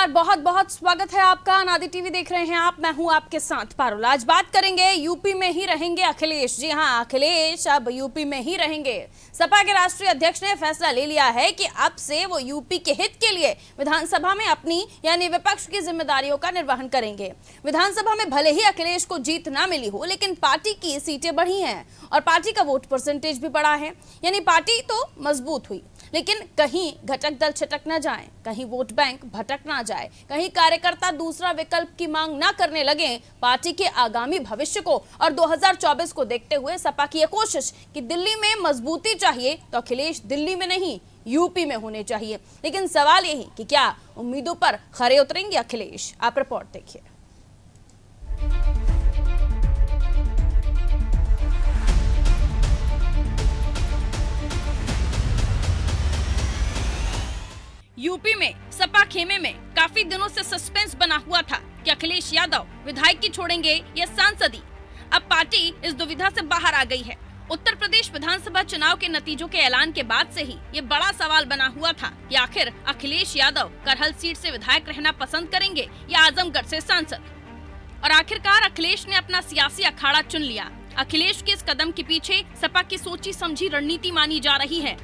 नमस्कार, बहुत बहुत स्वागत है आपका। अनादि टीवी देख रहे हैं आप, मैं हूं आपके साथ पारुल। आज बात करेंगे यूपी में ही रहेंगे अखिलेश। जी हां, अखिलेश अब यूपी में ही रहेंगे। सपा के राष्ट्रीय अध्यक्ष ने फैसला ले लिया है कि अब से वो यूपी के हित के लिए विधानसभा में अपनी यानी विपक्ष की जिम्मेदारियों का निर्वहन करेंगे। विधानसभा में भले ही अखिलेश को जीत ना मिली हो, लेकिन पार्टी की सीटें बढ़ी हैं और पार्टी का वोट परसेंटेज भी बढ़ा है, यानी पार्टी तो मजबूत हुई। लेकिन कहीं घटक दल छटक न जाएं, कहीं वोट बैंक भटक ना जाए, कहीं कार्यकर्ता दूसरा विकल्प की मांग ना करने लगे। पार्टी के आगामी भविष्य को और 2024 को देखते हुए सपा की यह कोशिश कि दिल्ली में मजबूती चाहिए तो अखिलेश दिल्ली में नहीं यूपी में होने चाहिए। लेकिन सवाल यही कि क्या उम्मीदों पर खरे उतरेंगे अखिलेश? आप रिपोर्ट देखिए। यूपी में सपा खेमे में काफी दिनों से सस्पेंस बना हुआ था कि अखिलेश यादव विधायकी छोड़ेंगे या सांसदी। अब पार्टी इस दुविधा से बाहर आ गई है। उत्तर प्रदेश विधानसभा चुनाव के नतीजों के ऐलान के बाद से ही ये बड़ा सवाल बना हुआ था कि आखिर अखिलेश यादव करहल सीट से विधायक रहना पसंद करेंगे या आजमगढ़ से सांसद। और आखिरकार अखिलेश ने अपना सियासी अखाड़ा चुन लिया। अखिलेश के इस कदम के पीछे सपा की सोची समझी रणनीति मानी जा रही है।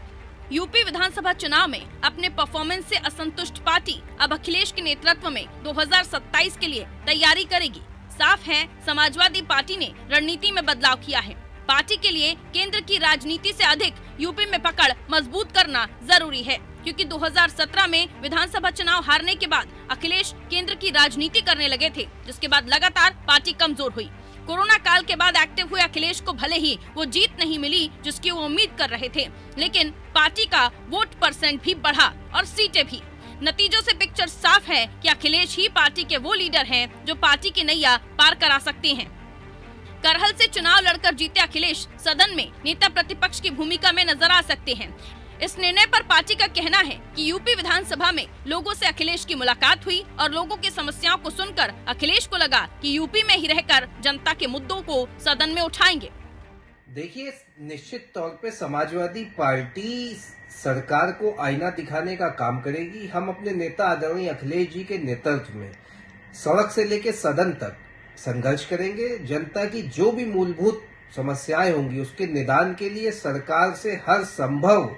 यूपी विधानसभा चुनाव में अपने परफॉर्मेंस से असंतुष्ट पार्टी अब अखिलेश के नेतृत्व में 2027 के लिए तैयारी करेगी। साफ है, समाजवादी पार्टी ने रणनीति में बदलाव किया है। पार्टी के लिए केंद्र की राजनीति से अधिक यूपी में पकड़ मजबूत करना जरूरी है, क्योंकि 2017 में विधानसभा चुनाव हारने के बाद अखिलेश केंद्र की राजनीति करने लगे थे, जिसके बाद लगातार पार्टी कमजोर हुई। कोरोना काल के बाद एक्टिव हुए अखिलेश को भले ही वो जीत नहीं मिली जिसकी वो उम्मीद कर रहे थे, लेकिन पार्टी का वोट परसेंट भी बढ़ा और सीटें भी। नतीजों से पिक्चर साफ है कि अखिलेश ही पार्टी के वो लीडर हैं जो पार्टी की नैया पार करा सकते हैं। करहल से चुनाव लड़कर जीते अखिलेश सदन में नेता प्रतिपक्ष की भूमिका में नजर आ सकते हैं। इस निर्णय पर पार्टी का कहना है कि यूपी विधानसभा में लोगों से अखिलेश की मुलाकात हुई और लोगों की समस्याओं को सुनकर अखिलेश को लगा कि यूपी में ही रहकर जनता के मुद्दों को सदन में उठाएंगे। देखिए, निश्चित तौर पे समाजवादी पार्टी सरकार को आईना दिखाने का काम करेगी। हम अपने नेता आदरणीय अखिलेश जी के नेतृत्व में सड़क से लेकर सदन तक संघर्ष करेंगे। जनता की जो भी मूलभूत समस्याएं होंगी उसके निदान के लिए सरकार से हर संभव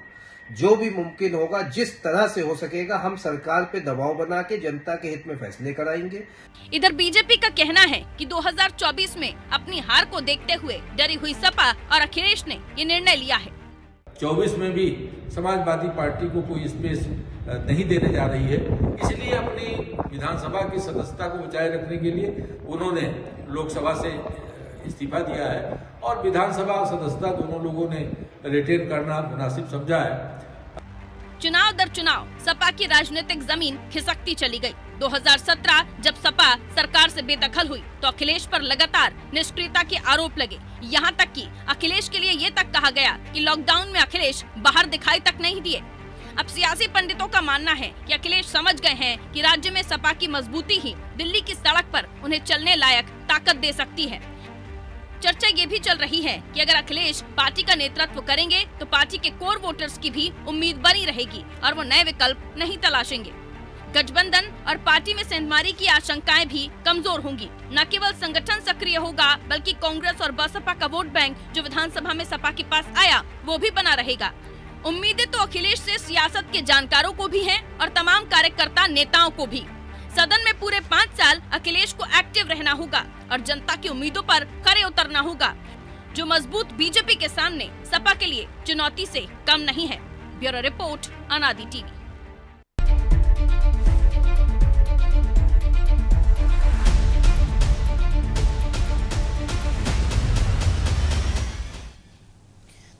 जो भी मुमकिन होगा, जिस तरह से हो सकेगा, हम सरकार पे दबाव बना के जनता के हित में फैसले कराएंगे। इधर बीजेपी का कहना है कि 2024 में अपनी हार को देखते हुए डरी हुई सपा और अखिलेश ने ये निर्णय लिया है। 24 में भी समाजवादी पार्टी को कोई स्पेस नहीं देने जा रही है, इसलिए अपनी विधानसभा की सदस्यता को बचाए रखने के लिए उन्होंने लोकसभा से इस्तीफा दिया है और विधानसभा और सदस्यता दोनों लोगों ने रिटेन करना मुनासिब समझा है। चुनाव दर चुनाव सपा की राजनीतिक जमीन खिसकती चली गई। 2017 जब सपा सरकार से बेदखल हुई तो अखिलेश पर लगातार निष्क्रियता के आरोप लगे। यहाँ तक कि अखिलेश के लिए ये तक कहा गया कि लॉकडाउन में अखिलेश बाहर दिखाई तक नहीं दिए। अब सियासी पंडितों का मानना है कि अखिलेश समझ गए हैं कि राज्य में सपा की मजबूती ही दिल्ली की सड़क पर उन्हें चलने लायक ताकत दे सकती है। चर्चा ये भी चल रही है कि अगर अखिलेश पार्टी का नेतृत्व करेंगे तो पार्टी के कोर वोटर्स की भी उम्मीद बनी रहेगी और वो नए विकल्प नहीं तलाशेंगे। गठबंधन और पार्टी में सेंधमारी की आशंकाएं भी कमजोर होंगी। न केवल संगठन सक्रिय होगा, बल्कि कांग्रेस और बसपा का वोट बैंक जो विधानसभा में सपा के पास आया वो भी बना रहेगा। उम्मीदें तो अखिलेश से सियासत के जानकारों को भी हैं और तमाम कार्यकर्ता नेताओं को भी। सदन में पूरे 5 साल अखिलेश को एक्टिव रहना होगा और जनता की उम्मीदों पर खरे उतरना होगा, जो मजबूत बीजेपी के सामने सपा के लिए चुनौती से कम नहीं है। ब्यूरो रिपोर्ट, अनादि टीवी।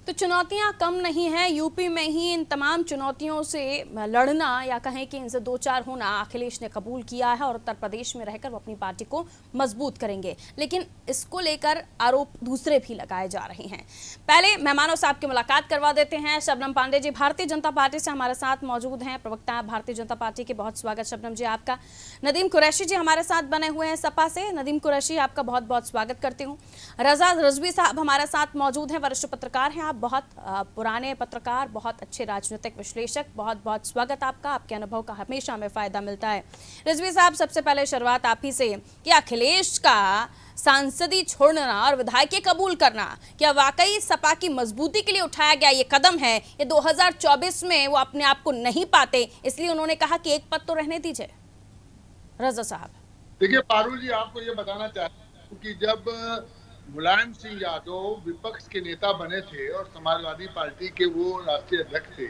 तो चुनौतियां कम नहीं है। यूपी में ही इन तमाम चुनौतियों से लड़ना या कहें कि इनसे दो चार होना अखिलेश ने कबूल किया है और उत्तर प्रदेश में रहकर वो अपनी पार्टी को मजबूत करेंगे। लेकिन इसको लेकर आरोप दूसरे भी लगाए जा रहे हैं। पहले मेहमानों से आपकी मुलाकात करवा देते हैं। शबनम पांडे जी भारतीय जनता पार्टी से हमारे साथ मौजूद हैं, प्रवक्ता भारतीय जनता पार्टी के। बहुत स्वागत शबनम जी आपका। नदीम कुरैशी जी हमारे साथ बने हुए हैं सपा से। नदीम कुरैशी आपका बहुत बहुत स्वागत करती हूँ। रजा रिजवी साहब हमारे साथ मौजूद हैं, वरिष्ठ पत्रकार हैं आप। बहुत पुराने पत्रकार, बहुत अच्छे राजनीतिक विश्लेषक, बहुत बहुत स्वागत आपका। आपके अनुभव का हमेशा हमें फायदा मिलता है। रिजवी साहब, सबसे पहले शुरुआत आप ही से कि अखिलेश का सांसदी छोड़ना और विधायकी कबूल करना क्या वाकई सपा की मजबूती के लिए उठाया गया ये कदम है? ये 2024 में वो अपने आप को नहीं पाते, इसलिए उन्होंने कहा कि एक पद तो रहने दीजिए। रजा साहब, देखिए पारुल जी, आपको ये बताना चाहता हूँ कि जब मुलायम सिंह यादव विपक्ष के नेता बने थे और समाजवादी पार्टी के वो राष्ट्रीय अध्यक्ष थे,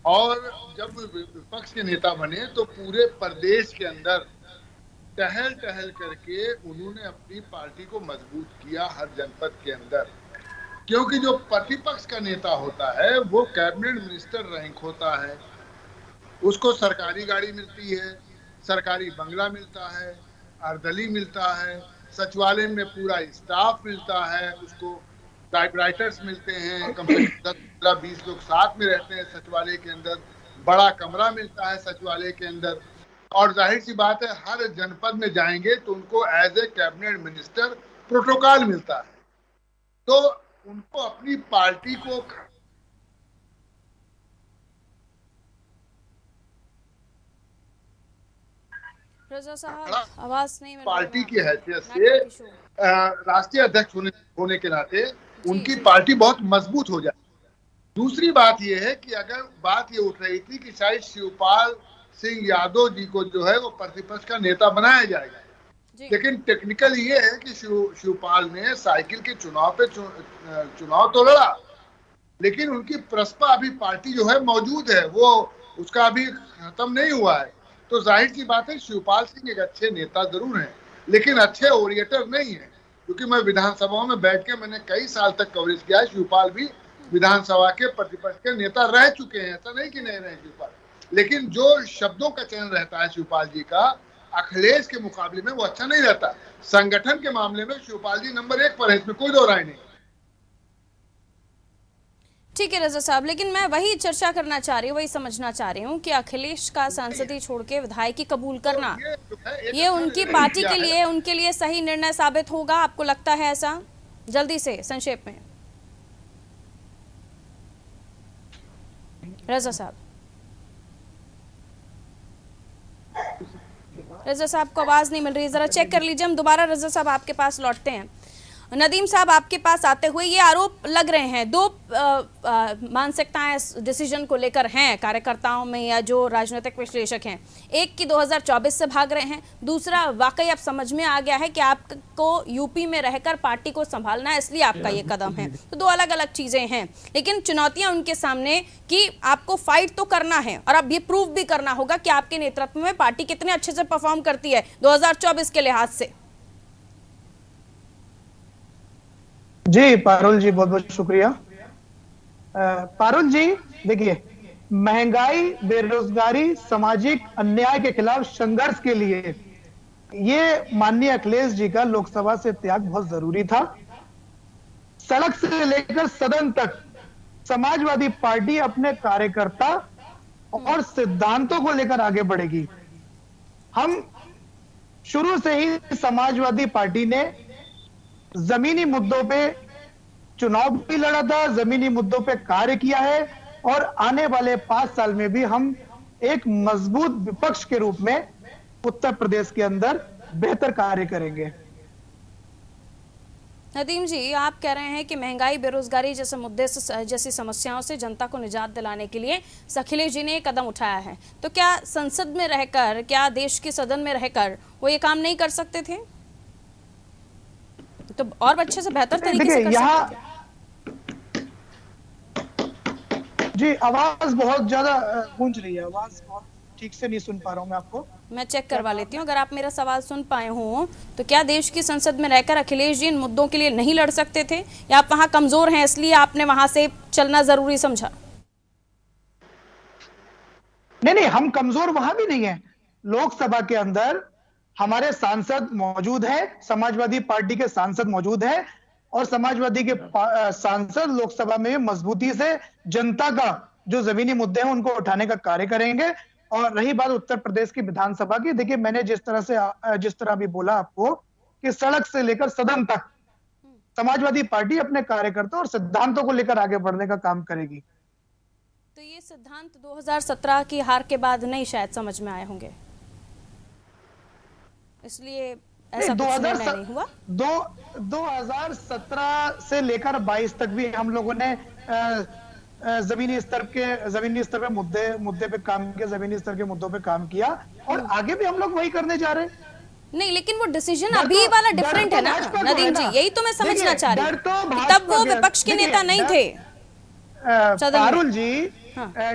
और जब विपक्ष के नेता बने तो पूरे प्रदेश के अंदर टहल टहल करके उन्होंने अपनी पार्टी को मजबूत किया हर जनपद के अंदर। क्योंकि जो प्रतिपक्ष का नेता होता है वो कैबिनेट मिनिस्टर रैंक होता है, उसको सरकारी गाड़ी मिलती है, सरकारी बंगला मिलता है, अर्दली मिलता है, सचिवालय में पूरा स्टाफ मिलता है, उसको टाइपराइटर्स मिलते हैं, कम से कम 10-20 लोग साथ में रहते हैं सचिवालय के अंदर, बड़ा कमरा मिलता है सचिवालय के अंदर, और जाहिर सी बात है हर जनपद में जाएंगे तो उनको as a cabinet minister protocol मिलता है। तो उनको अपनी पार्टी को रजा साहब आवाज नहीं मिल पार्टी की हैसियत से राष्ट्रीय अध्यक्ष होने के नाते उनकी पार्टी बहुत मजबूत हो जाए। दूसरी बात यह है कि अगर बात ये उठ रही थी कि शायद शिवपाल सिंह यादव जी को जो है वो प्रतिपक्ष का नेता बनाया जाएगा, लेकिन टेक्निकल ये है कि शिवपाल ने साइकिल के चुनाव पे चुनाव तो लड़ा, लेकिन उनकी प्रस्पा अभी पार्टी जो है मौजूद है, वो उसका अभी खत्म नहीं हुआ है। तो जाहिर सी बात है शिवपाल सिंह एक अच्छे नेता जरूर हैं, लेकिन अच्छे ओरिएटर नहीं है। क्योंकि मैं विधानसभा में बैठ के मैंने कई साल तक कवरेज किया है, शिवपाल भी विधानसभा के प्रतिपक्ष के नेता रह चुके हैं, ऐसा नहीं कि नहीं रहे शिवपाल, लेकिन जो शब्दों का चयन रहता है शिवपाल जी का अखिलेश के मुकाबले में वो अच्छा नहीं रहता। संगठन के मामले में शिवपाल जी नंबर 1 पर है, इसमें कोई दो राय नहीं। ठीक है रजा साहब, लेकिन मैं वही चर्चा करना चाह रही हूँ, वही समझना चाह रही हूँ कि अखिलेश का सांसदी छोड़ के विधायकी कबूल करना ये उनकी पार्टी के लिए, उनके लिए सही निर्णय साबित होगा, आपको लगता है ऐसा? जल्दी से संक्षेप में रजा साहब। रजा साहब को आवाज नहीं मिल रही, जरा चेक कर लीजिए। हम दोबारा रजा साहब आपके पास लौटते हैं। नदीम साहब, आपके पास आते हुए ये आरोप लग रहे हैं, दो मानसिकताएं इस डिसीजन को लेकर हैं कार्यकर्ताओं में या जो राजनीतिक विश्लेषक हैं। एक कि 2024 से भाग रहे हैं, दूसरा वाकई अब समझ में आ गया है कि आपको यूपी में रहकर पार्टी को संभालना है, इसलिए आपका ये कदम है। तो दो अलग अलग चीजें हैं, लेकिन चुनौतियां उनके सामने कि आपको फाइट तो करना है और अब ये प्रूव भी करना होगा कि आपके नेतृत्व में पार्टी कितने अच्छे से परफॉर्म करती है 2024 के लिहाज से। जी पारुल जी, बहुत बहुत शुक्रिया। पारुल जी देखिए, महंगाई, बेरोजगारी, सामाजिक अन्याय के खिलाफ संघर्ष के लिए ये माननीय अखिलेश जी का लोकसभा से त्याग बहुत जरूरी था। सड़क से लेकर सदन तक समाजवादी पार्टी अपने कार्यकर्ता और सिद्धांतों को लेकर आगे बढ़ेगी। हम शुरू से ही समाजवादी पार्टी ने जमीनी मुद्दों पे चुनाव भी लड़ा था, जमीनी मुद्दों पे कार्य किया है, और आने वाले 5 साल में भी हम एक मजबूत विपक्ष के रूप में उत्तर प्रदेश के अंदर बेहतर कार्य करेंगे। नदीम जी, आप कह रहे हैं कि महंगाई, बेरोजगारी जैसे मुद्दे से, जैसी समस्याओं से जनता को निजात दिलाने के लिए अखिलेश जी ने एक कदम उठाया है, तो क्या संसद में रहकर, क्या देश के सदन में रहकर वो ये काम नहीं कर सकते थे? तो और अच्छे से, बेहतर तरीके से कर सकते थे। जी आवाज बहुत ज्यादा गूंज रही है, आवाज बहुत ठीक से नहीं सुन पा रहा हूं मैं आपको। मैं चेक करवा लेती हूँ, अगर आप मेरा सवाल सुन पाए हो तो क्या देश की संसद में रहकर अखिलेश जी इन मुद्दों के लिए नहीं लड़ सकते थे, या आप वहां कमजोर हैं इसलिए आपने वहां से चलना जरूरी समझा? नहीं, हम कमजोर वहां भी नहीं है। लोकसभा के अंदर हमारे सांसद मौजूद है, समाजवादी पार्टी के सांसद मौजूद है, और समाजवादी के सांसद लोकसभा में मजबूती से जनता का जो जमीनी मुद्दे हैं उनको उठाने का कार्य करेंगे। और रही बात उत्तर प्रदेश की विधानसभा की, देखिए मैंने जिस तरह भी बोला आपको कि सड़क से लेकर सदन तक समाजवादी पार्टी अपने कार्यकर्ताओं और सिद्धांतों को लेकर आगे बढ़ने का काम करेगी। तो ये सिद्धांत 2017 की हार के बाद नहीं शायद समझ में आए होंगे, इसलिए ऐसा कुछ निर्णय नहीं हुआ। 2017 से लेकर 22 तक भी हम लोगों ने जमीनी स्तर पे मुद्दे पे काम किया, जमीनी स्तर के मुद्दों पे काम किया, और आगे भी हम लोग वही करने जा रहे हैं। नहीं, लेकिन वो डिसीजन अभी वाला डिफरेंट है ना नदीम जी, यही तो मैं समझना चाह रही हूँ। तब वो विपक्ष के नेता नहीं थे पारुल जी।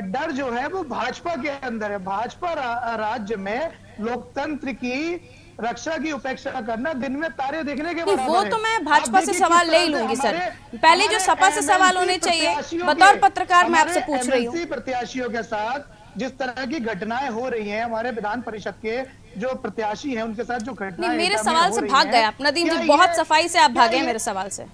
डर जो है वो भाजपा के अंदर है। भाजपा राज्य में लोकतंत्र की रक्षा की उपेक्षा करना दिन में तारे देखने के बराबर है। वो तो मैं भाजपा से सवाल ले ही लूंगी सर, पहले जो सपा से सवाल होने चाहिए बतौर पत्रकार मैं आपसे पूछ रही हूँ। प्रत्याशियों के साथ जिस तरह की घटनाएं हो रही हैं, हमारे विधान परिषद के जो प्रत्याशी हैं उनके साथ जो घटनाएं मेरे सवाल से भाग गए आप नदीम जी, बहुत सफाई से आप भागे मेरे सवाल से,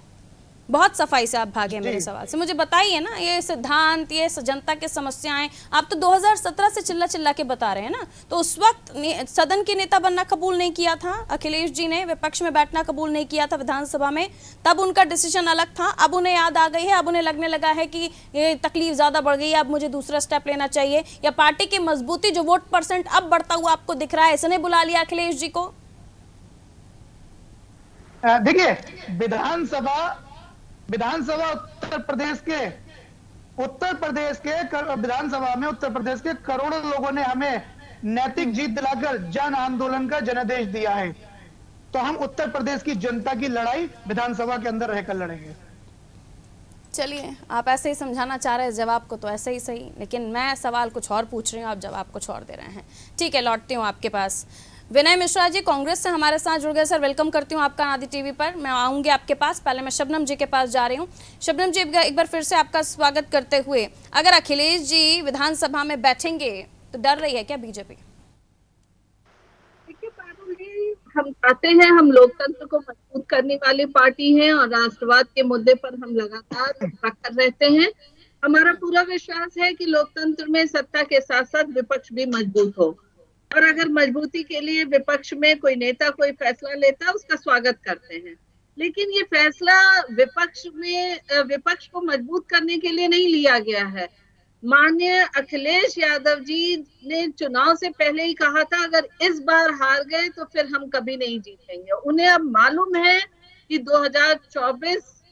बहुत सफाई से आप भागे मेरे सवाल से। मुझे बताइए ना, ये सिद्धांत, ये जनता की समस्याएं आप तो 2017 से चिल्ला चिल्ला के बता रहे हैं ना, तो उस वक्त सदन के नेता बनना कबूल नहीं किया था अखिलेश जी ने, विपक्ष में बैठना कबूल नहीं किया था विधानसभा में, तब उनका डिसीजन अलग था। अब उन्हें याद आ गई है, अब उन्हें लगने लगा है कि ये तकलीफ ज्यादा बढ़ गई है, अब मुझे दूसरा स्टेप लेना चाहिए, या पार्टी की मजबूती जो वोट परसेंट अब बढ़ता हुआ आपको दिख रहा है, इसने बुला लिया अखिलेश जी को? देखिए, विधानसभा उत्तर प्रदेश के विधानसभा में उत्तर प्रदेश के करोड़ों लोगों ने हमें नैतिक जीत दिलाकर जन आंदोलन का जनादेश दिया है, तो हम उत्तर प्रदेश की जनता की लड़ाई विधानसभा के अंदर रहकर लड़ेंगे। चलिए, आप ऐसे ही समझाना चाह रहे हैं जवाब को तो ऐसे ही सही, लेकिन मैं सवाल कुछ और पूछ रही हूँ, आप जवाब कुछ और दे रहे हैं। ठीक है, लौटती हूँ आपके पास। विनय मिश्रा जी कांग्रेस से हमारे साथ जुड़ गए। सर, वेलकम करती हूँ आपका आदि टीवी पर। मैं आऊंगी आपके पास, पहले मैं शबनम जी के पास जा रही हूँ। शबनम जी, एक बार फिर से आपका स्वागत करते हुए, अगर अखिलेश जी विधानसभा में बैठेंगे तो डर रही है क्या बीजेपी? देखिए पारुल जी, हम चाहते हैं, हम लोकतंत्र को मजबूत करने वाली पार्टी हैं और राष्ट्रवाद के मुद्दे पर हम लगातार प्रखर रहते हैं। हमारा पूरा विश्वास है कि लोकतंत्र में सत्ता के साथ साथ विपक्ष भी मजबूत हो, और अगर मजबूती के लिए विपक्ष में कोई नेता कोई फैसला लेता है उसका स्वागत करते हैं, लेकिन ये फैसला विपक्ष को मजबूत करने के लिए नहीं लिया गया है। माननीय अखिलेश यादव जी ने चुनाव से पहले ही कहा था, अगर इस बार हार गए तो फिर हम कभी नहीं जीतेंगे। उन्हें अब मालूम है कि 2024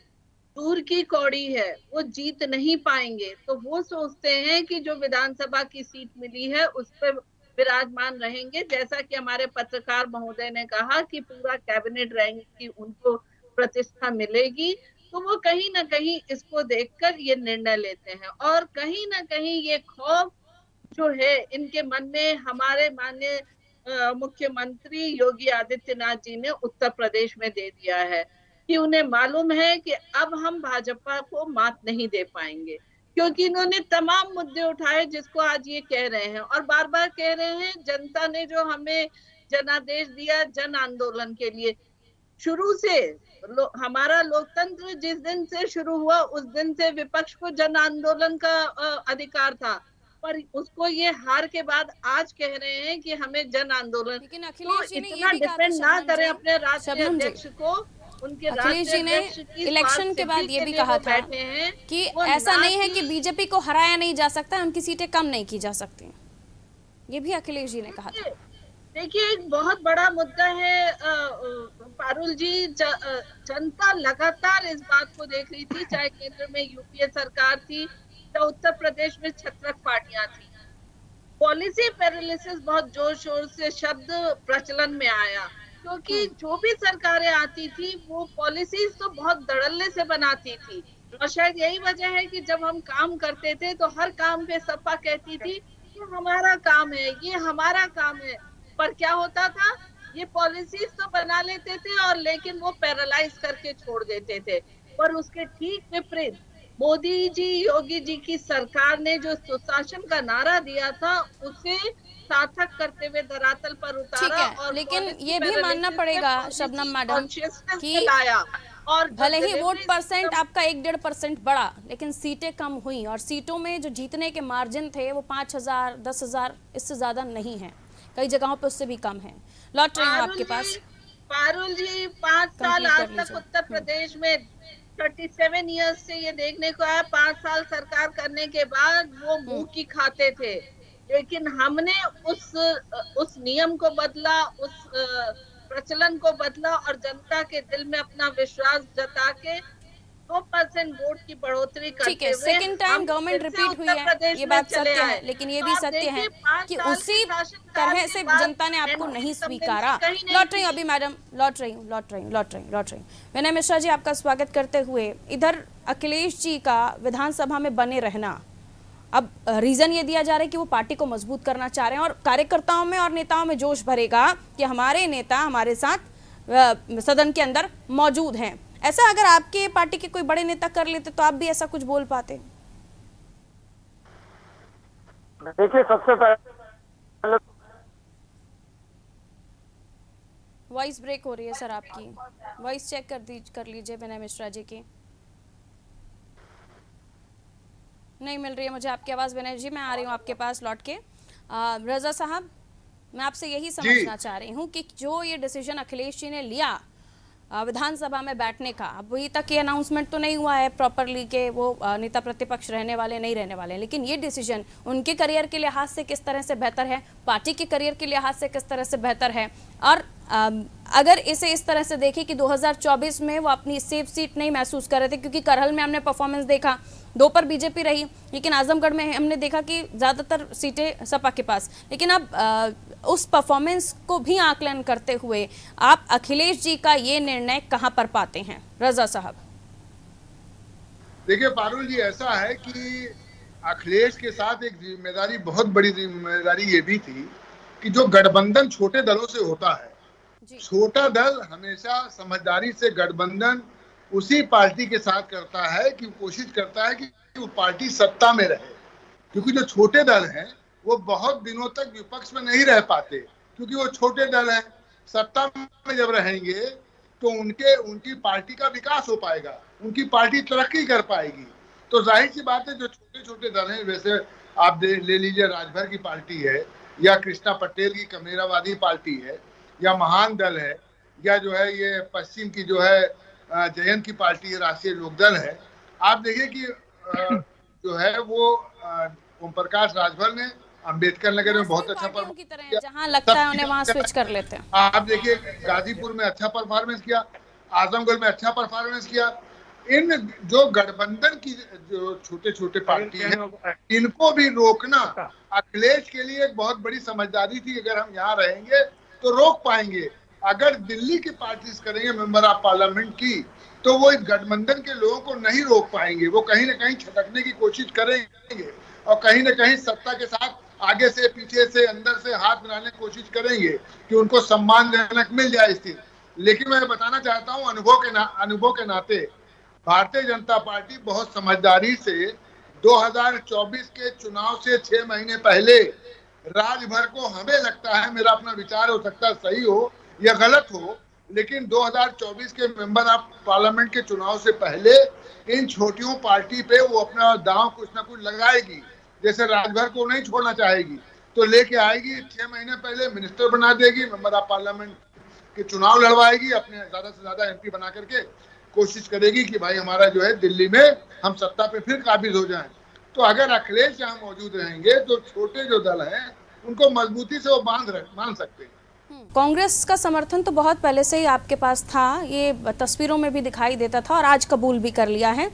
दूर की कौड़ी है, वो जीत नहीं पाएंगे, तो वो सोचते हैं कि जो विधानसभा की सीट मिली है उस पर विराजमान रहेंगे। जैसा कि हमारे पत्रकार महोदय ने कहा कि पूरा कैबिनेट रहेंगे, कि उनको प्रतिष्ठा मिलेगी, तो वो कहीं ना कहीं इसको देखकर ये निर्णय लेते हैं, और कहीं ना कहीं ये खौफ जो है इनके मन में हमारे माननीय मुख्यमंत्री योगी आदित्यनाथ जी ने उत्तर प्रदेश में दे दिया है, कि उन्हें मालूम है कि अब हम भाजपा को मात नहीं दे पाएंगे, क्योंकि इन्होंने तमाम मुद्दे उठाए जिसको आज ये कह रहे हैं, और बार बार कह रहे हैं जनता ने जो हमें जनादेश दिया जन आंदोलन के लिए। शुरू से हमारा लोकतंत्र जिस दिन से शुरू हुआ उस दिन से विपक्ष को जन आंदोलन का अधिकार था, पर उसको ये हार के बाद आज कह रहे हैं कि हमें जन आंदोलन। लेकिन अखिलेश जी ने इतना डिपेंड ना करें अपने राष्ट्रीय अध्यक्ष को। अखिलेश जी ने इलेक्शन के बाद ये भी कहा था कि ऐसा नहीं है कि बीजेपी को हराया नहीं जा सकता, उनकी सीटें कम नहीं की जा सकती, ये भी अखिलेश जी ने कहा था। देखिए, एक बहुत बड़ा मुद्दा है पारुल जी, जनता लगातार इस बात को देख रही थी, चाहे केंद्र में यूपीए सरकार थी या उत्तर प्रदेश में छत्रक पार्टियां थी। पॉलिसी पैरालिसिस बहुत जोर शोर से शब्द प्रचलन में आया, क्योंकि जो भी सरकारें आती थी वो पॉलिसीज तो बहुत धड़ल्ले से बनाती थी, और शायद यही वजह है कि जब हम काम करते थे तो हर काम पे सपा कहती थी ये हमारा काम है, ये हमारा काम है, पर क्या होता था, ये पॉलिसीज तो बना लेते थे और लेकिन वो पैरालाइज करके छोड़ देते थे। पर उसके ठीक विपरीत मोदी जी, योगी जी की सरकार ने जो सुशासन का नारा दिया था उसे सार्थक करते हुए धरातल पर उतारा। और लेकिन ये भी मानना पड़ेगा शबनम मैडम कि लाया, और भले ही वोट परसेंट आपका 1-1.5% बढ़ा, लेकिन सीटें कम हुई, और सीटों में जो जीतने के मार्जिन थे वो 5,000, 10,000, इससे ज्यादा नहीं है, कई जगहों पे उससे भी कम है। लौट रही हूँ आपके पास। पारुल जी, 5 साल आज तक उत्तर प्रदेश में 37 इयर्स से ये देखने को आया, 5 साल सरकार करने के बाद वो मुंह की खाते थे, लेकिन हमने उस नियम को बदला, उस प्रचलन को बदला और जनता के दिल में अपना विश्वास जता के 2% वोट की बढ़ोतरी करते हुए ठीक है, सेकंड टाइम गवर्नमेंट रिपीट हुई है, ये बात सत्य है, लेकिन ये भी सत्य है कि उसी तरह से जनता ने आपको नहीं स्वीकारा। लौट रही हूँ अभी मैडम, लौट रही हूँ। विनय मिश्रा जी, आपका स्वागत करते हुए, इधर अखिलेश जी का विधानसभा में बने रहना, अब रीजन ये दिया जा रहा है कि वो पार्टी को मजबूत करना चाह रहे हैं और कार्यकर्ताओं में और नेताओं में जोश भरेगा कि हमारे नेता हमारे साथ सदन के अंदर मौजूद हैं। ऐसा अगर आपके पार्टी के कोई बड़े नेता कर लेते तो आप भी ऐसा कुछ बोल पाते? देखिए, सबसे पहले वॉइस ब्रेक हो रही है सर आपकी, वॉइस चेक कर लीजिए विनय मिश्रा जी की। नहीं मिल रही है मुझे आपकी आवाज़ विनय जी, मैं आ रही हूँ आपके पास लौट के। रजा साहब, मैं आपसे यही समझना चाह रही हूँ कि जो ये डिसीजन अखिलेश जी ने लिया विधानसभा में बैठने का, अभी तक ये अनाउंसमेंट तो नहीं हुआ है प्रॉपरली कि वो नेता प्रतिपक्ष रहने वाले नहीं रहने वाले, लेकिन ये डिसीजन उनके करियर के लिहाज से किस तरह से बेहतर है, पार्टी के करियर के लिहाज से किस तरह से बेहतर है, और अगर इसे इस तरह से देखें कि 2024 में वो अपनी सेफ सीट नहीं महसूस कर रहे थे, क्योंकि करहल में हमने परफॉर्मेंस देखा 2 पर बीजेपी रही, लेकिन आजमगढ़ में हमने देखा कि ज़्यादातर सीटें सपा के पास। लेकिन अब उस परफॉर्मेंस को भी आकलन करते हुए आप अखिलेश जी का ये निर्णय कहाँ पर पाते हैं? रजा साहब। देखिए पारुल जी, ऐसा है कि अखिलेश के साथ एक जिम्मेदारी, बहुत बड़ी जिम्मेदारी ये भी थी कि जो गठबंधन छोटे दलों से होता है, छोटा दल हमेशा समझदारी से गठबंधन उसी पार्टी के साथ करता है कि कोशिश करता है कि वो पार्टी सत्ता में रहे, क्योंकि जो छोटे दल हैं वो बहुत दिनों तक विपक्ष में नहीं रह पाते, क्योंकि वो छोटे दल हैं। सत्ता में जब रहेंगे तो उनकी पार्टी का विकास हो पाएगा, उनकी पार्टी तरक्की कर पाएगी। तो जाहिर सी बात है, जो छोटे छोटे दल हैं, वैसे आप ले लीजिए राजभर की पार्टी है, या कृष्णा पटेल की कमेरावादी पार्टी है, या महान दल है, या जो है ये पश्चिम की जो है जयंत की पार्टी है, राष्ट्रीय लोकदल है। आप देखिए कि जो है वो ओम प्रकाश राजभर ने अंबेडकर नगर में बहुत अच्छा परफॉर्मेंस किया, जहां लगता है उन्हें वहां स्विच कर लेते हैं। आप देखिए गाजीपुर में अच्छा परफॉर्मेंस किया, आजमगढ़ में अच्छा परफॉर्मेंस किया। इन जो गठबंधन की जो छोटे छोटे पार्टी है, इनको भी रोकना अखिलेश के लिए एक बहुत बड़ी समझदारी थी। अगर हम यहाँ रहेंगे तो रोक पाएंगे, अगर दिल्ली की पार्टी करेंगे मेंबर ऑफ पार्लियामेंट की, तो वो इस गठबंधन के लोगों को नहीं रोक पाएंगे। वो कहीं ना कहीं छटकने की कोशिश करेंगे और कहीं ना कहीं सत्ता के साथ आगे से पीछे से अंदर से हाथ मिलाने की कोशिश करेंगे कि उनको सम्मानजनक मिल जाए स्थिति। लेकिन मैं बताना चाहता हूँ अनुभव के नाते भारतीय जनता पार्टी बहुत समझदारी से 2024 के चुनाव से 6 महीने पहले राजभर को, हमें लगता है, मेरा अपना विचार हो सकता है सही हो या गलत हो, लेकिन 2024 के मेंबर ऑफ पार्लियामेंट के चुनाव से पहले इन छोटियों पार्टी पे वो अपना दांव कुछ ना कुछ लगाएगी। जैसे राजभर को नहीं छोड़ना चाहेगी तो लेके आएगी, 6 महीने पहले मिनिस्टर बना देगी, मेंबर ऑफ पार्लियामेंट के चुनाव लड़वाएगी, अपने ज्यादा से ज्यादा एमपी बना करके कोशिश करेगी कि भाई हमारा जो है दिल्ली में हम सत्ता पे फिर काबिज हो जाएं। तो अगर अखिलेश यहाँ मौजूद रहेंगे तो छोटे जो दल हैं उनको मजबूती से वो मान सकते हैं। कांग्रेस का समर्थन तो बहुत पहले से ही आपके पास था, ये तस्वीरों में भी दिखाई देता था और आज कबूल भी कर लिया है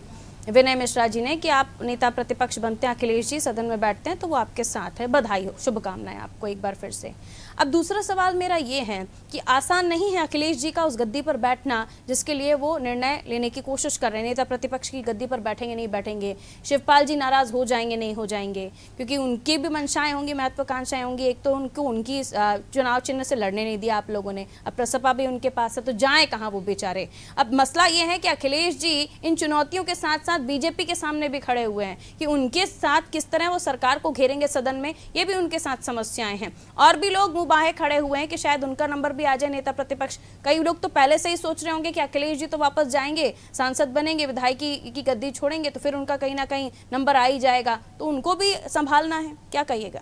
विनय मिश्रा जी ने कि आप नेता प्रतिपक्ष बनते हैं, अखिलेश जी सदन में बैठते हैं तो वो आपके साथ है। बधाई हो, शुभकामनाएं आपको एक बार फिर से। अब दूसरा सवाल मेरा ये है कि आसान नहीं है अखिलेश जी का उस गद्दी पर बैठना जिसके लिए वो निर्णय लेने की कोशिश कर रहे हैं। नेता प्रतिपक्ष की गद्दी पर बैठेंगे नहीं बैठेंगे, शिवपाल जी नाराज हो जाएंगे नहीं हो जाएंगे, क्योंकि उनकी भी मंशाएं होंगी, महत्वाकांक्षाएं होंगी। एक तो उनकी चुनाव चिन्ह से लड़ने नहीं दिया आप लोगों ने, अब प्रसपा भी उनके पास है, तो जाए कहाँ वो बेचारे। अब मसला ये है कि अखिलेश जी इन चुनौतियों के साथ साथ बीजेपी के सामने भी खड़े हुए हैं कि उनके साथ किस तरह वो सरकार को घेरेंगे सदन में, ये भी उनके साथ समस्याएं हैं। और भी लोग मुबाहे खड़े हुए हैं कि शायद उनका नंबर भी आ जाए नेता प्रतिपक्ष। कई लोग तो पहले से ही सोच रहे होंगे कि अखिलेश जी तो वापस जाएंगे, सांसद बनेंगे, विधायकी की गद्दी छोड़ेंगे तो फिर उनका कहीं ना कहीं नंबर आ ही जाएगा, तो उनको भी संभालना है। क्या कहिएगा?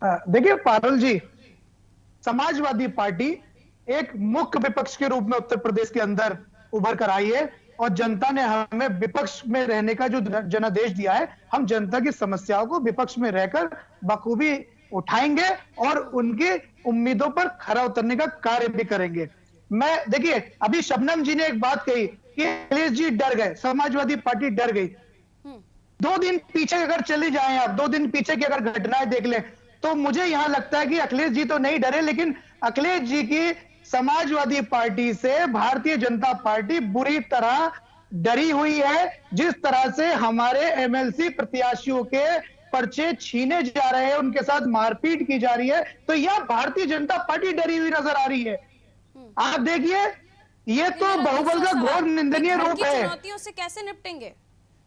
देखिए पारुल जी, समाजवादी पार्टी एक मुख्य विपक्ष के रूप में उत्तर प्रदेश के अंदर उभर कर आई है और जनता ने हमें विपक्ष में रहने का जो जनादेश दिया है, हम जनता की समस्याओं को विपक्ष में रहकर बखूबी उठाएंगे और उनकी उम्मीदों पर खरा उतरने का कार्य भी करेंगे। मैं देखिए, अभी शबनम जी ने एक बात कही कि अखिलेश जी डर गए, समाजवादी पार्टी डर गई। 2 दिन पीछे अगर चले जाएं आप, 2 दिन पीछे की अगर घटनाएं देख लें, तो मुझे यहां लगता है कि अखिलेश जी तो नहीं डरे, लेकिन अखिलेश जी की समाजवादी पार्टी से भारतीय जनता पार्टी बुरी तरह डरी हुई है। जिस तरह से हमारे एमएलसी प्रत्याशियों के पर्चे छीने जा रहे हैं, उनके साथ मारपीट की जा रही है, तो यह भारतीय जनता पार्टी डरी हुई नजर आ रही है। आप देखिए, ये तो बहुबल का घोर निंदनीय रूप है। चुनौतियों से कैसे निपटेंगे?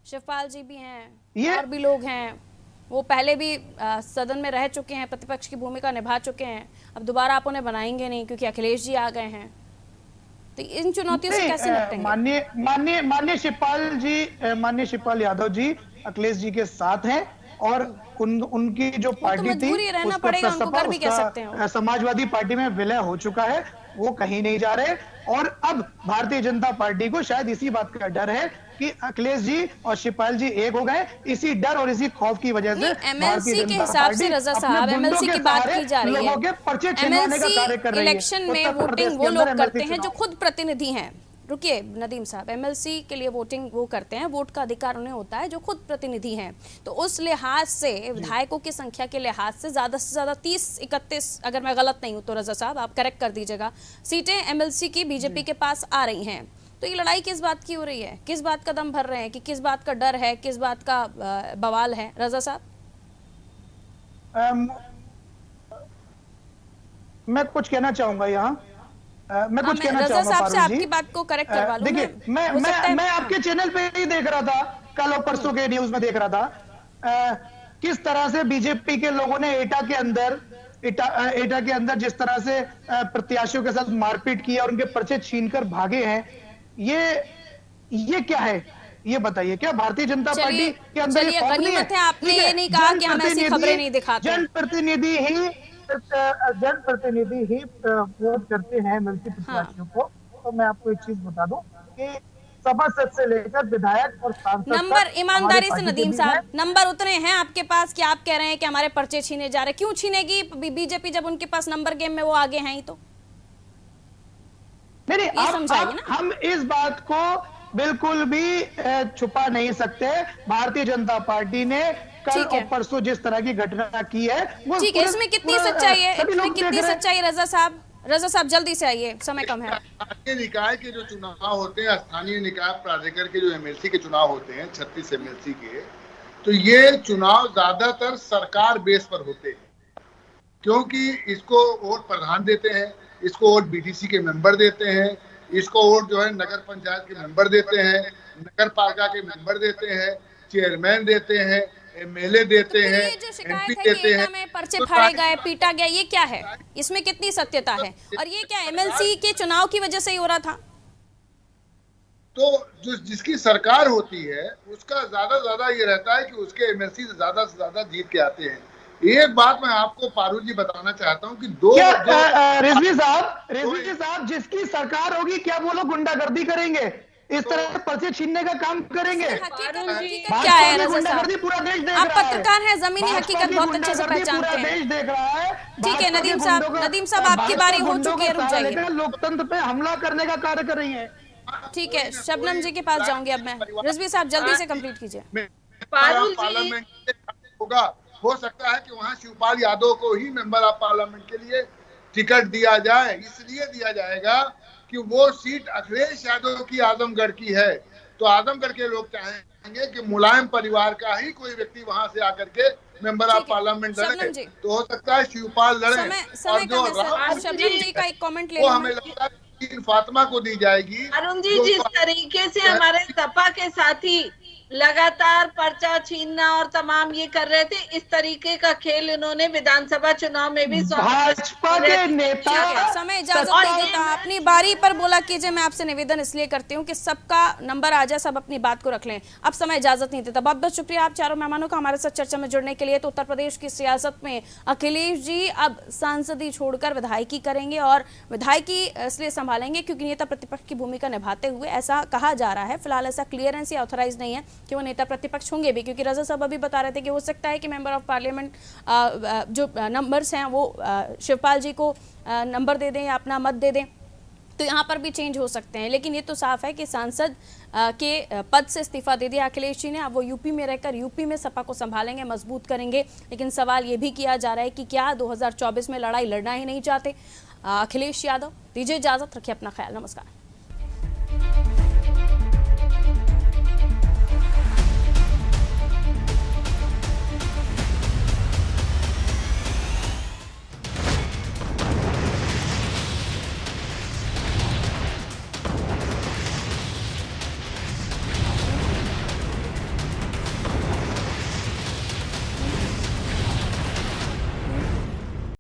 शिवपाल जी भी हैं, ये और भी लोग हैं, वो पहले भी सदन में रह चुके हैं, प्रतिपक्ष की भूमिका निभा चुके हैं, अब दोबारा आप उन्हें बनाएंगे नहीं क्योंकि अखिलेश जी आ गए हैं, तो इन चुनौतियों से कैसे निपटेंगे? माननीय शिवपाल यादव जी अखिलेश जी के साथ हैं और उनकी जो पार्टी थी रहना पड़ेगा, उनको कर भी कह सकते हैं। समाजवादी पार्टी में विलय हो चुका है, वो कहीं नहीं जा रहे और अब भारतीय जनता पार्टी को शायद इसी बात का डर है कि अखिलेश जी और शिवपाल जी एक हो गए। इसी डर और इसी खौफ की वजह से एमएलसी के हिसाब से रजा साहब, एमएलसी की बात की जा रही है, एमएलसी इलेक्शन में वोटिंग वो लोग करते हैं जो खुद प्रतिनिधि हैं। रुकिए नदीम साहब, एमएलसी के लिए वोटिंग वो करते हैं, वोट का अधिकार उन्हें होता है जो खुद प्रतिनिधि हैं, तो उस लिहाज से विधायकों की संख्या के लिहाज से ज्यादा 30-31, अगर मैं गलत नहीं हूं तो रजा साहब आप करेक्ट कर दीजिएगा, सीटें एमएलसी की बीजेपी के पास आ रही हैं। तो ये लड़ाई किस बात की हो रही है? किस बात का दम भर रहे हैं कि किस बात का डर है, किस बात का बवाल है? रजा साहब, मैं कुछ कहना चाहूंगा यहाँ, मैं कुछ कहना रजा साहब से चाहूंगा आपकी बात को करेक्ट करवा लूं। देखिए, मैं आपके चैनल पे ही देख रहा था, कल और परसों के न्यूज में देख रहा था किस तरह से बीजेपी के लोगों ने एटा के अंदर जिस तरह से प्रत्याशियों के साथ मारपीट की और उनके पर्चे छीनकर भागे हैं। ये क्या है, ये बताइए, क्या भारतीय जनता पार्टी के अंदर ये गनीमत है? आपने ये नहीं कहा कि हम ऐसी खबरें नहीं दिखाते। जनप्रतिनिधि ही वोट करते हैं एमएलसी प्रत्याशियों को। तो मैं आपको एक चीज बता दूं कि सभासद से लेकर विधायक और सांसद नंबर, ईमानदारी से नदीम साहब, नंबर उतने हैं आपके पास कि आप कह रहे हैं कि हमारे पर्चे छीने जा रहे? क्यों छीनेगी बीजेपी जब उनके पास नंबर गेम में वो आगे हैं ही? तो नहीं, हम इस बात को बिल्कुल भी छुपा नहीं सकते। भारतीय जनता पार्टी ने कल और परसों जिस तरह की घटना की है, वो ठीक है, इसमें कितनी सच्चाई है? इसमें कितनी सच्चाई है? रजा साहब जल्दी से आइए, समय कम है। स्थानीय निकाय के जो चुनाव होते हैं, स्थानीय निकाय प्राधिकरण के जो एमएलसी के चुनाव होते हैं, 36 एमएलसी के, तो ये चुनाव ज्यादातर सरकार बेस पर होते हैं, क्योंकि इसको वोट प्रधान देते हैं, इसको वोट बीडीसी के मेंबर देते हैं, इसको वोट जो है नगर पंचायत के मेंबर देते हैं, नगर पालिका के मेंबर देते हैं, चेयरमैन देते हैं, एमएलए देते हैं, एमपी देते हैं। में पर्चे फाड़े गए, पीटा गया, ये क्या है? इसमें कितनी सत्यता है? और ये क्या एमएलसी के चुनाव की वजह से ही हो रहा था? तो जो जिसकी सरकार होती है उसका ज्यादा ये रहता है कि उसके एमएलसी से ज्यादा जीत के आते हैं। एक बात मैं आपको पारुल जी बताना चाहता हूँ कि रिजवी साहब, जिसकी सरकार होगी क्या वो लोग गुंडागर्दी करेंगे? इस तरह से पर्चे छीनने का काम करेंगे? क्या है रजा साहब, पूरा देश देख रहा है, आप पत्रकार हैं, जमीनी हकीकत बहुत अच्छे से पहचानते हैं। देश देख रहा है। ठीक है नदीम साहब आपकी बारी हो चुकी है, रुक जाइए। लोकतंत्र पे हमला करने का कार्य कर रही है। ठीक है, शबनम जी के पास जाऊंगी अब मैं। रिजवी साहब जल्दी से कंप्लीट कीजिए। पार्लियामेंट होगा, हो सकता है कि वहां शिवपाल यादव को ही मेंबर ऑफ पार्लियामेंट के लिए टिकट दिया जाए। इसलिए दिया जाएगा कि वो सीट अखिलेश यादव की आजमगढ़ की है, तो आजमगढ़ के लोग चाहेंगे कि मुलायम परिवार का ही कोई व्यक्ति वहां से आकर के मेंबर ऑफ पार्लियामेंट लड़े, तो हो सकता है शिवपाल लड़े। और जो शबनम जी का एक कमेंट ले वो हमें लगता है फातिमा को दी जाएगी। अरुण जी, जिस तरीके से हमारे सपा के साथी लगातार पर्चा छीनना और तमाम ये कर रहे थे। इस तरीके का खेल इन्होंने विधानसभा चुनाव में भी भाजपा के नेता समय इजाजत नहीं देता। अपनी बारी पर बोला कीजिए। मैं आपसे निवेदन इसलिए करती हूँ कि सबका नंबर आ जाए, सब अपनी बात को रख लें। अब समय इजाजत नहीं देता। बहुत बहुत शुक्रिया आप चारों मेहमानों का हमारे साथ चर्चा में जुड़ने के लिए। तो उत्तर प्रदेश की सियासत में अखिलेश जी अब सांसदी छोड़कर विधायकी करेंगे और विधायकी इसलिए संभालेंगे क्योंकि नेता प्रतिपक्ष की भूमिका निभाते हुए ऐसा कहा जा रहा है। फिलहाल ऐसा क्लियरेंस या ऑथराइज नहीं है कि वो नेता प्रतिपक्ष होंगे भी, क्योंकि रजा साहब अभी बता रहे थे कि हो सकता है कि मेंबर ऑफ पार्लियामेंट जो नंबर्स हैं वो शिवपाल जी को नंबर दे दें या अपना मत दे दें, तो यहाँ पर भी चेंज हो सकते हैं। लेकिन ये तो साफ है कि सांसद के पद से इस्तीफा दे दिया अखिलेश जी ने। अब वो यूपी में रहकर यूपी में सपा को संभालेंगे, मजबूत करेंगे। लेकिन सवाल ये भी किया जा रहा है कि क्या 2024 में लड़ाई लड़ना ही नहीं चाहते अखिलेश यादव। दीजिए इजाजत, रखिए अपना ख्याल। नमस्कार।